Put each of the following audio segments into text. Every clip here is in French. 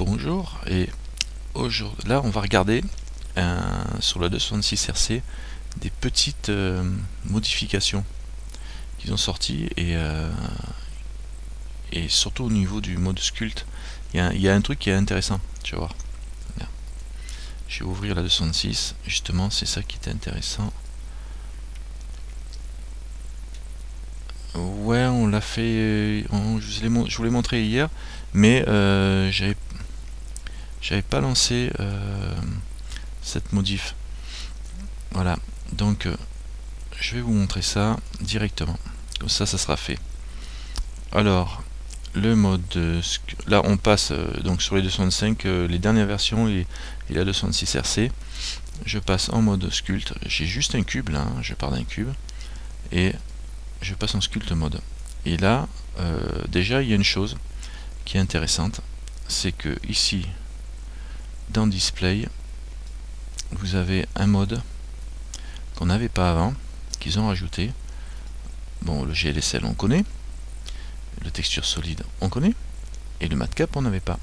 Bonjour, et là on va regarder sur la 266 RC des petites modifications qu'ils ont sorties et surtout au niveau du mode sculpte il y a un truc qui est intéressant, tu vas voir. Je vais ouvrir la 266, justement c'est ça qui était intéressant. Ouais, on l'a fait, je vous l'ai montré hier, mais j'avais pas lancé cette modif. Voilà, donc je vais vous montrer ça directement, comme ça sera fait. Alors le mode là on passe donc sur les 265 les dernières versions et la 266 RC. Je passe en mode sculpte, j'ai juste un cube là, je pars d'un cube et je passe en sculpte mode. Et là déjà il y a une chose qui est intéressante, c'est que ici dans display vous avez un mode qu'on n'avait pas avant, qu'ils ont rajouté. Bon, le GLSL on connaît, le texture solide on connaît, et le matcap on n'avait pas.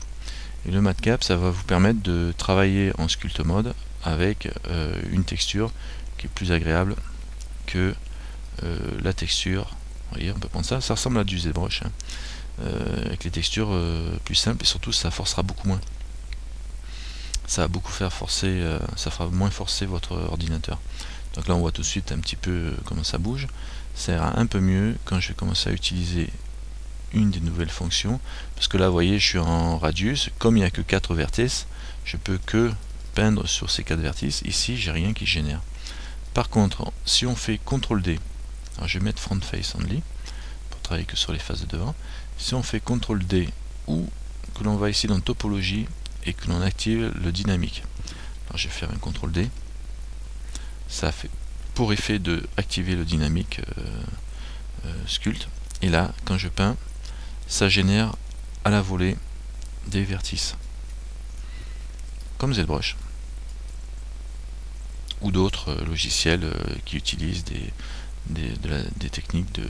Et le matcap ça va vous permettre de travailler en sculpte mode avec une texture qui est plus agréable que la texture. Vous voyez, on peut prendre ça, ça ressemble à du ZBrush hein. Avec les textures plus simples, et surtout ça forcera beaucoup moins. Ça va beaucoup faire forcer, ça fera moins forcer votre ordinateur. Donc là on voit tout de suite un petit peu comment ça bouge. Ça ira un peu mieux quand je vais commencer à utiliser une des nouvelles fonctions, parce que là vous voyez je suis en radius, comme il n'y a que 4 vertices, je peux que peindre sur ces 4 vertices. Ici j'ai rien qui génère. Par contre si on fait CTRL D, alors je vais mettre front face only pour travailler que sur les faces de devant. Si on fait CTRL D ou que l'on va ici dans topologie et que l'on active le dynamique, alors je vais faire un CTRL D, ça fait pour effet de activer le dynamique sculpte, et là quand je peins ça génère à la volée des vertices comme ZBrush ou d'autres logiciels qui utilisent des techniques de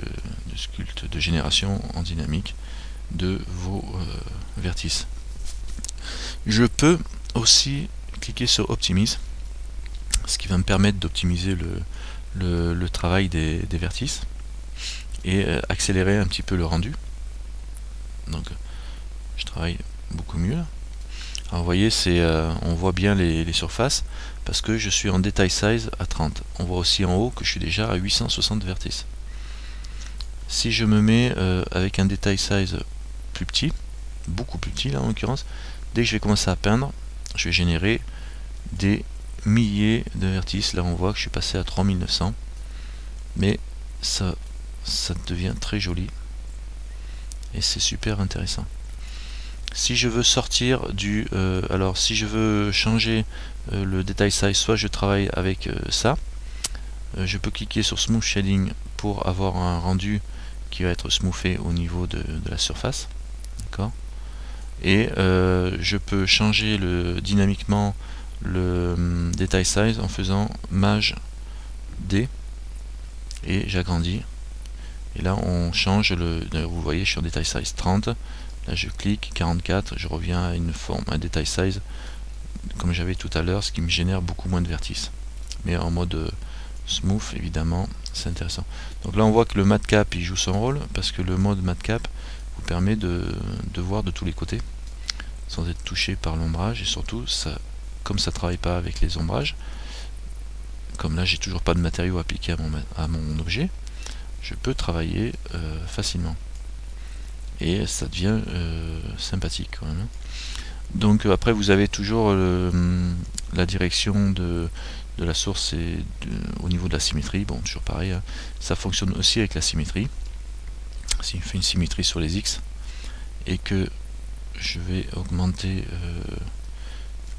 sculpte, de génération en dynamique de vos vertices. Je peux aussi cliquer sur Optimize, ce qui va me permettre d'optimiser le travail des vertices et accélérer un petit peu le rendu. Donc je travaille beaucoup mieux là. Alors vous voyez, on voit bien les surfaces parce que je suis en detail size à 30. On voit aussi en haut que je suis déjà à 860 vertices. Si je me mets avec un detail size plus petit, beaucoup plus petit là en l'occurrence, dès que je vais commencer à peindre, je vais générer des milliers de vertices. Là on voit que je suis passé à 3900, mais ça devient très joli et c'est super intéressant. Si je veux sortir alors si je veux changer le detail size, soit je travaille avec ça, je peux cliquer sur Smooth Shading pour avoir un rendu qui va être smoothé au niveau de la surface, d'accord. Et je peux changer dynamiquement le detail size en faisant Maj D et j'agrandis. Et là on change vous voyez je suis en detail size 30, là je clique 44, je reviens à une forme, un detail size comme j'avais tout à l'heure, ce qui me génère beaucoup moins de vertices, mais en mode smooth évidemment, c'est intéressant. Donc là on voit que le matcap il joue son rôle, parce que le mode matcap vous permet de voir de tous les côtés sans être touché par l'ombrage, et surtout comme ça travaille pas avec les ombrages, comme là j'ai toujours pas de matériau appliqué à mon objet, je peux travailler facilement et ça devient sympathique quand même. Donc après vous avez toujours la direction de la source et au niveau de la symétrie, bon toujours pareil hein. Ça fonctionne aussi avec la symétrie. Si je fais une symétrie sur les X et que je vais augmenter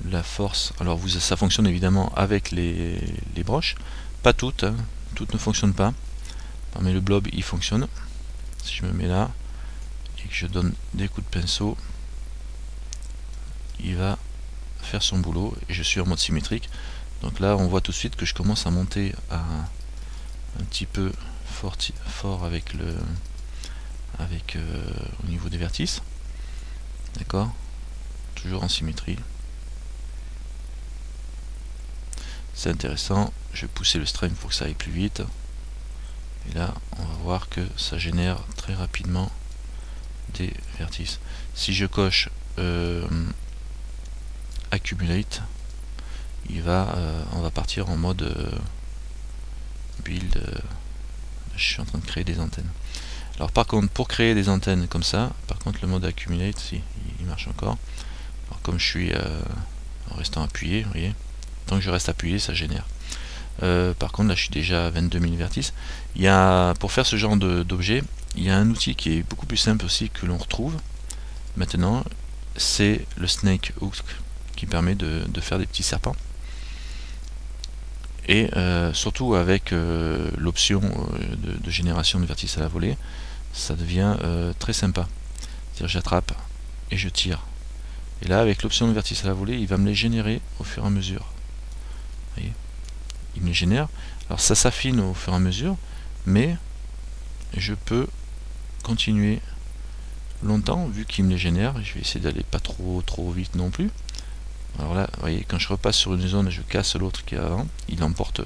la force, alors ça fonctionne évidemment avec les broches, pas toutes hein. Toutes ne fonctionnent pas, mais le blob il fonctionne. Si je me mets là et que je donne des coups de pinceau, il va faire son boulot et je suis en mode symétrique. Donc là on voit tout de suite que je commence à monter à un petit peu fort avec au niveau des vertices, d'accord. toujours en symétrie. C'est intéressant. Je vais pousser le stream pour que ça aille plus vite. Et là, on va voir que ça génère très rapidement des vertices. Si je coche Accumulate, on va partir en mode build. Je suis en train de créer des antennes. Alors par contre, pour créer des antennes comme ça, par contre le mode Accumulate, si, il marche encore. Alors comme je suis en restant appuyé, vous voyez, tant que je reste appuyé, ça génère. Par contre là je suis déjà à 22 000 vertices. Pour faire ce genre d'objet, il y a un outil qui est beaucoup plus simple aussi que l'on retrouve maintenant, c'est le Snake Hook qui permet de faire des petits serpents. Et surtout avec l'option de génération de vertices à la volée, ça devient très sympa. C'est-à-dire j'attrape et je tire. Et là avec l'option de vertices à la volée, il va me les générer au fur et à mesure. Vous voyez, il me les génère. Alors ça s'affine au fur et à mesure, mais je peux continuer longtemps vu qu'il me les génère. Je vais essayer d'aller pas trop vite non plus. Alors là, vous voyez, quand je repasse sur une zone et je casse l'autre qui est avant, il emporte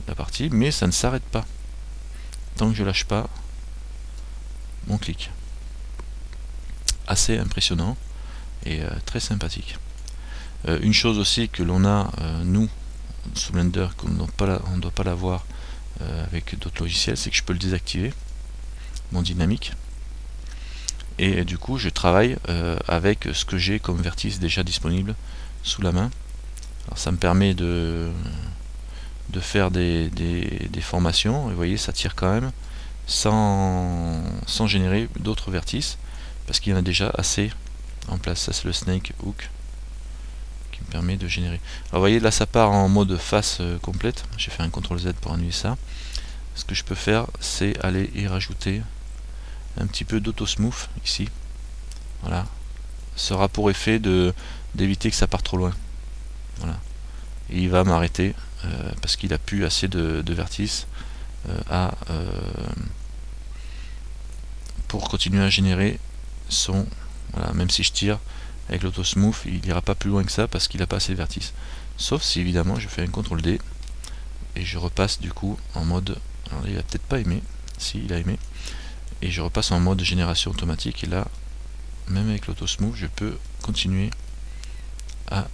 la partie, mais ça ne s'arrête pas tant que je lâche pas mon clic. Assez impressionnant et très sympathique. Une chose aussi que l'on a, nous, sous Blender, qu'on ne doit pas l'avoir avec d'autres logiciels, c'est que je peux le désactiver, mon dynamique. Et du coup je travaille avec ce que j'ai comme vertice déjà disponible sous la main. Alors ça me permet de faire des formations, et vous voyez ça tire quand même sans générer d'autres vertices, parce qu'il y en a déjà assez en place. Ça c'est le Snake Hook qui me permet de générer. Alors vous voyez là ça part en mode face complète, j'ai fait un CTRL Z pour annuler ça. Ce que je peux faire c'est aller y rajouter un petit peu d'autosmooth ici. Voilà, ça aura pour effet d'éviter que ça parte trop loin. Voilà, et il va m'arrêter parce qu'il a plus assez de vertices pour continuer à générer son. Voilà, même si je tire avec l'autosmooth, il ira pas plus loin que ça parce qu'il n'a pas assez de vertices. Sauf si évidemment je fais un CTRL D et je repasse du coup en mode. Alors là, il a peut-être pas aimé. Si, il a aimé. Et je repasse en mode génération automatique, et là même avec l'autosmooth je peux continuer à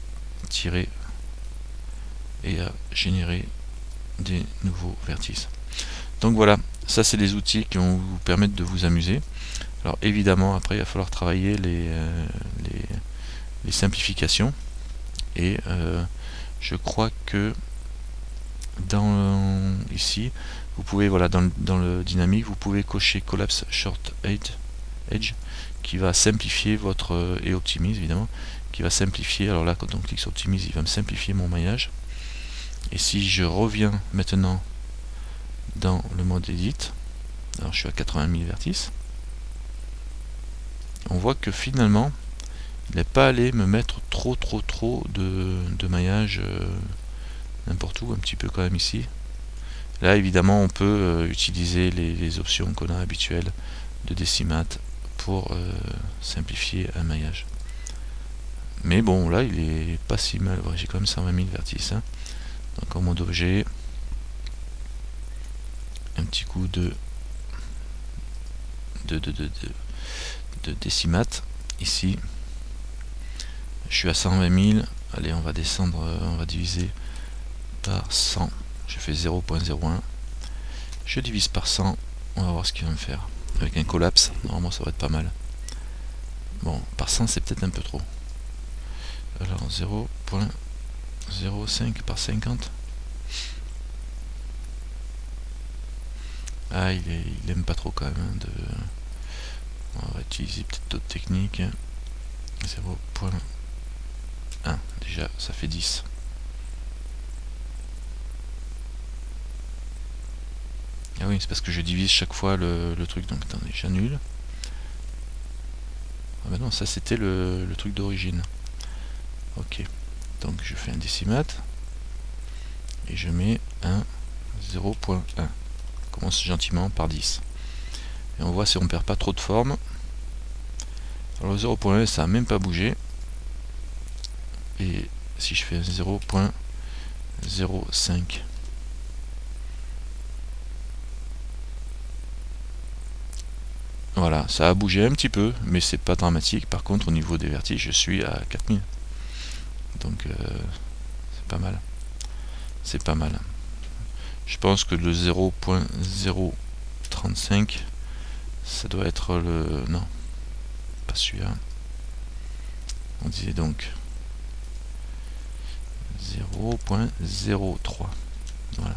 tirer et à générer des nouveaux vertices. Donc voilà, ça c'est des outils qui vont vous permettre de vous amuser. Alors évidemment après il va falloir travailler les simplifications, et je crois que ici vous pouvez, voilà, dans le dynamique, vous pouvez cocher Collapse Short Edge qui va simplifier votre, et Optimise évidemment, qui va simplifier. Alors là quand on clique sur Optimise, il va me simplifier mon maillage. Et si je reviens maintenant dans le mode Edit, alors je suis à 80 000 vertices, on voit que finalement il n'est pas allé me mettre trop de maillage n'importe où, un petit peu quand même ici. Là évidemment on peut utiliser les options qu'on a habituelles de Decimat pour simplifier un maillage. Mais bon là il est pas si mal, j'ai quand même 120 000 vertices. Hein. Donc en mode objet, un petit coup de Decimat ici. Je suis à 120 000, allez on va descendre, on va diviser par 100. Je fais 0.01, je divise par 100, on va voir ce qu'il va me faire. Avec un collapse, normalement ça va être pas mal. Bon, par 100 c'est peut-être un peu trop. Alors 0.05 par 50. Ah, il aime pas trop quand même. Hein, on va utiliser peut-être d'autres techniques. 0.1, déjà ça fait 10. Ah oui, c'est parce que je divise chaque fois le truc, donc attendez, j'annule. Ah bah non, ça c'était le truc d'origine. Ok, donc je fais un Decimat et je mets un 0.1. Commence gentiment par 10. Et on voit si on perd pas trop de forme. Alors le 0.1 ça a même pas bougé. et si je fais 0.05, voilà, ça a bougé un petit peu, mais c'est pas dramatique. Par contre, au niveau des vertices, je suis à 4000. Donc, c'est pas mal. C'est pas mal. Je pense que le 0.035, ça doit être le... Non, pas celui-là. On disait donc 0.03. Voilà.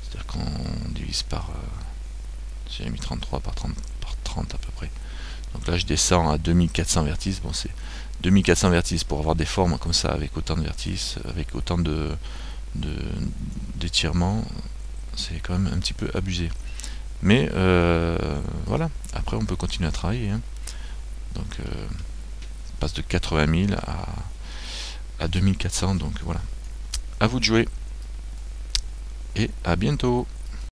C'est-à-dire qu'on divise par... j'ai mis 33 par 30 à peu près. Donc là je descends à 2400 vertices. Bon, c'est 2400 vertices pour avoir des formes comme ça avec autant de vertices, avec autant d'étirements, c'est quand même un petit peu abusé. Mais voilà, après on peut continuer à travailler. Hein. Donc on passe de 80 000 à 2400, donc voilà. À vous de jouer et à bientôt.